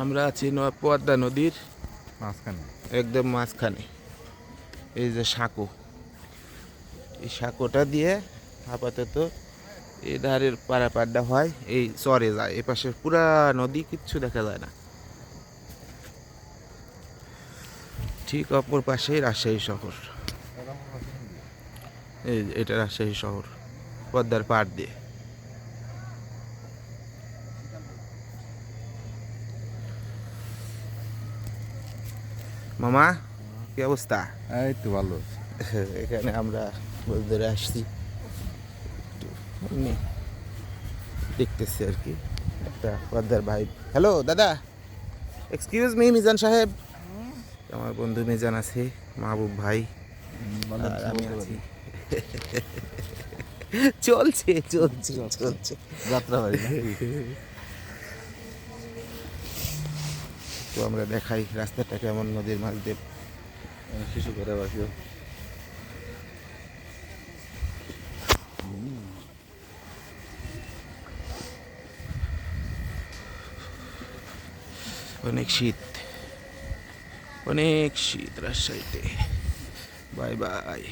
আমরা আছি পদ্মা নদীর মাঝখানে। একদম মাঝখানে। এই যে সাঁকো, এই সাঁকোটা দিয়ে আপাতত এই ধারের পারাপারটা হয়, এই চরে যায়। এ পাশে পুরা নদী, কিচ্ছু দেখা যায় না। ঠিক অপর পাশে রাজশাহী শহর। এই এটা রাজশাহী শহর, পদ্মার পাড় দিয়ে। মামা, কি অবস্থা? এই তো ভালো। এখানে আমরা ধরে আসছি, একটু এমনি দেখতেছি আর কি, একটা পদ্মার ভাই। হ্যালো দাদা, এক্সকিউজ মি মিজান সাহেব। আমার বন্ধু মিজান আছে, মাহবুব ভাই, আর আমি আছি। চলছে চলছে চলছে যাত্রা বাড়ি তো আমরা দেখাই রাস্তাটা কেমন, নদীর মাছ দিয়ে। শিশু করে বাসিও। অনেক শীত, অনেক শীত রাজশাহীতে। Bye bye.